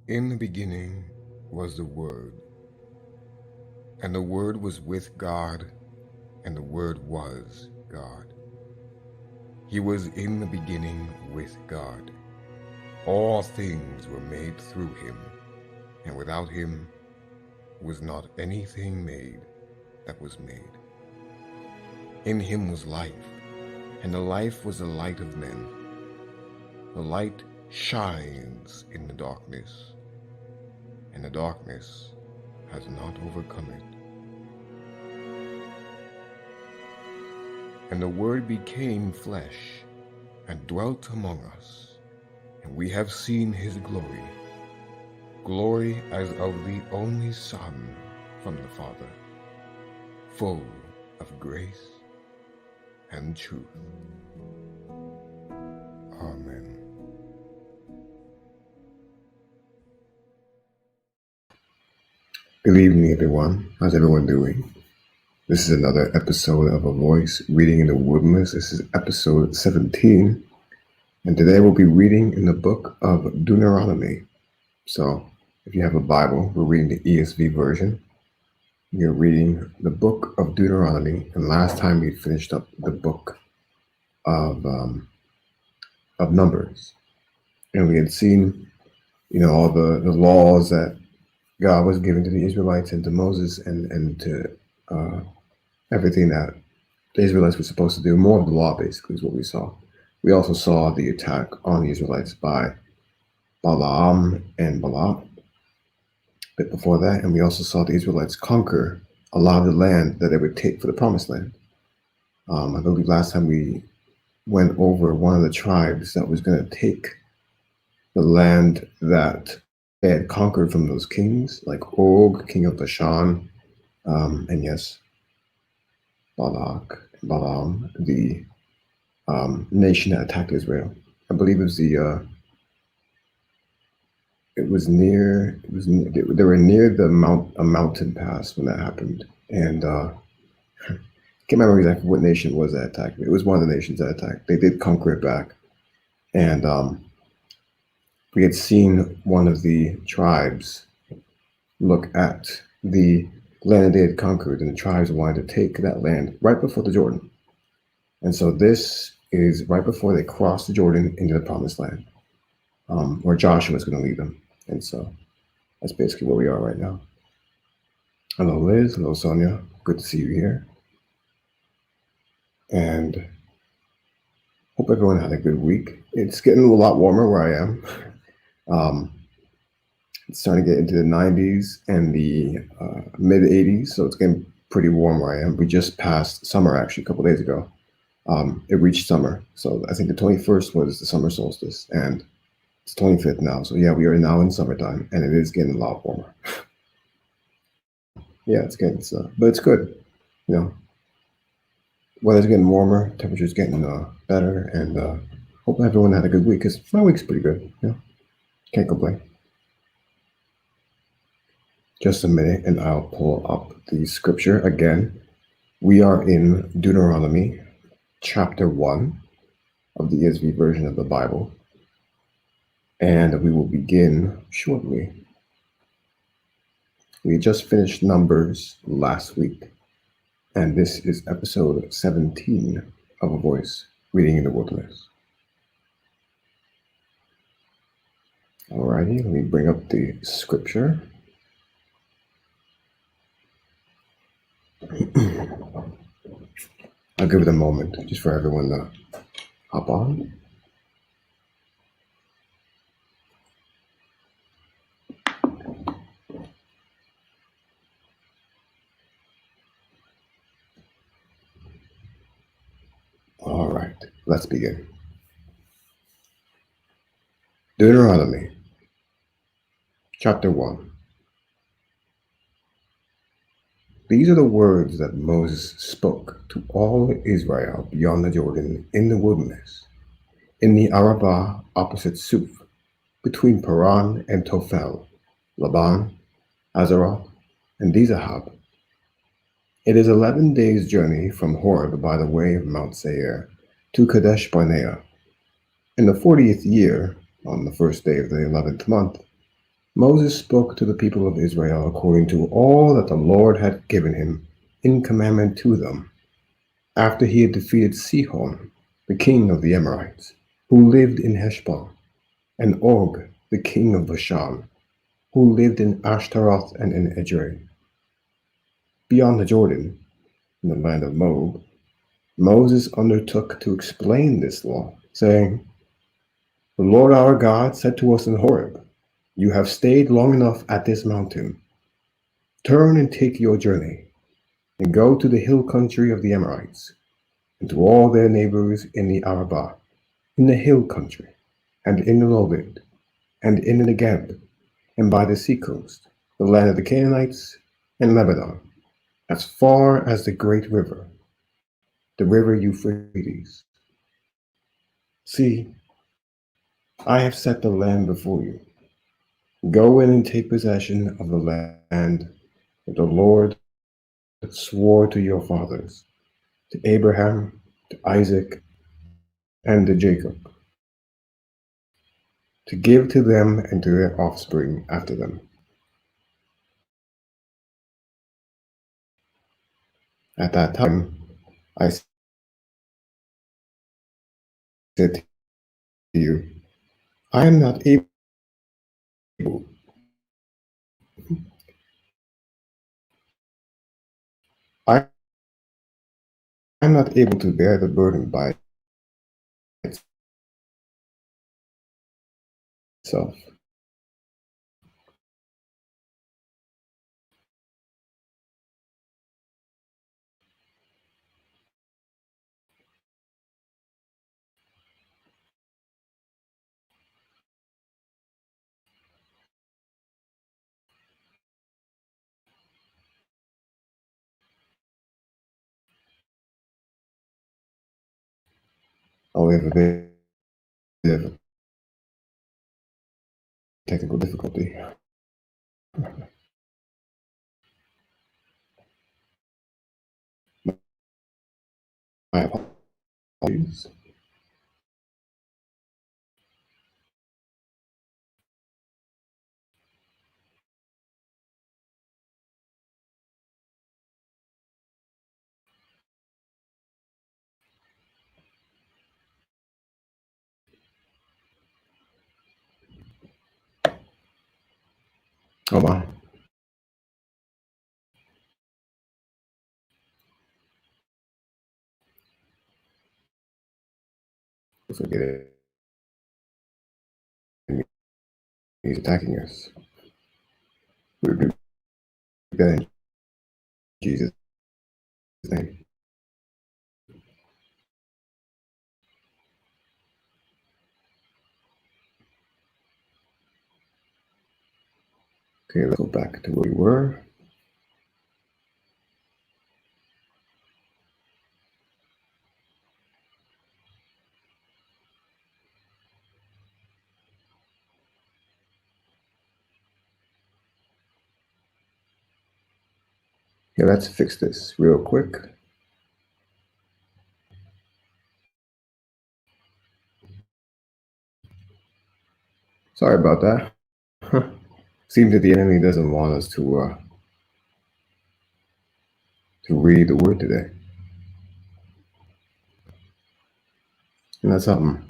In the beginning was the Word, and the Word was with God, and the Word was God. He was in the beginning with God. All things were made through him, and without him was not anything made that was made. In him was life, and the life was the light of men. The light shines in the darkness, and the darkness has not overcome it. And the Word became flesh and dwelt among us, and we have seen his glory, glory as of the only Son from the Father, full of grace and truth. Amen. Good evening, everyone. How's everyone doing? This is another episode of A Voice Reading in the Wilderness. This is episode 17, and today we'll be reading in the book of Deuteronomy. So, if you have a Bible, we're reading the ESV version. We're reading the book of Deuteronomy, and last time we finished up the book of Numbers, and we had seen, all the laws that God was giving to the Israelites and to Moses, and to everything that the Israelites were supposed to do. More of the law, basically, is what we saw. We also saw the attack on the Israelites by Balaam and Balak a bit before that, and we also saw the Israelites conquer a lot of the land that they would take for the Promised Land. I believe last time we went over one of the tribes that was going to take the land that they had conquered from those kings, like Og, king of Bashan, and yes, Balak, Balaam, the nation that attacked Israel. I believe it was they were near a mountain pass when that happened, and can't remember exactly what nation was that attacked. It was one of the nations that attacked. They did conquer it back, and we had seen one of the tribes look at the land they had conquered, and the tribes wanted to take that land right before the Jordan. And so this is right before they crossed the Jordan into the Promised Land, where Joshua was going to lead them. And so that's basically where we are right now. Hello, Liz. Hello, Sonia. Good to see you here. And hope everyone had a good week. It's getting a lot warmer where I am. It's starting to get into the 90s and the mid 80s, so it's getting pretty warm where I am. We just passed summer, actually, a couple days ago. It reached summer, so I think the 21st was the summer solstice, and it's 25th now. So yeah, we are now in summertime, and it is getting a lot warmer. Yeah, it's getting but it's good. Weather's getting warmer, temperature's getting better, and hope everyone had a good week, because my week's pretty good. Can't complain. Just a minute, and I'll pull up the scripture again. We are in Deuteronomy, chapter 1 of the ESV version of the Bible, and we will begin shortly. We just finished Numbers last week, and this is episode 17 of A Voice Reading in the Wilderness. Alrighty, let me bring up the scripture. I'll give it a moment just for everyone to hop on. All right, let's begin. Deuteronomy, chapter 1. These are the words that Moses spoke to all Israel beyond the Jordan in the wilderness, in the Arabah opposite Suf, between Paran and Tophel, Laban, Azaroth, and Dizahab. It is 11 days' journey from Horeb by the way of Mount Seir to Kadesh Barnea. In the 40th year, on the first day of the 11th month, Moses spoke to the people of Israel according to all that the Lord had given him in commandment to them, after he had defeated Sihon, the king of the Amorites, who lived in Heshbon, and Og, the king of Bashan, who lived in Ashtaroth and in Edrei. Beyond the Jordan, in the land of Moab, Moses undertook to explain this law, saying, "The Lord our God said to us in Horeb, 'You have stayed long enough at this mountain. Turn and take your journey, and go to the hill country of the Amorites, and to all their neighbors in the Arabah, in the hill country, and in the lowland, and in the Negeb, and by the seacoast, the land of the Canaanites, and Lebanon, as far as the great river, the river Euphrates. See, I have set the land before you. Go in and take possession of the land that the Lord swore to your fathers, to Abraham, to Isaac, and to Jacob, to give to them and to their offspring after them. At that time, I said to you, I am not able, I am not able to bear the burden by itself. Oh, we have a bit of technical difficulty. My apologies. Oh my. Forget it. He's attacking us. We rebuke that in Jesus' name. Okay, let's go back to where we were. Yeah, let's fix this real quick. Sorry about that. Seems that the enemy doesn't want us to read the word today. And that's something.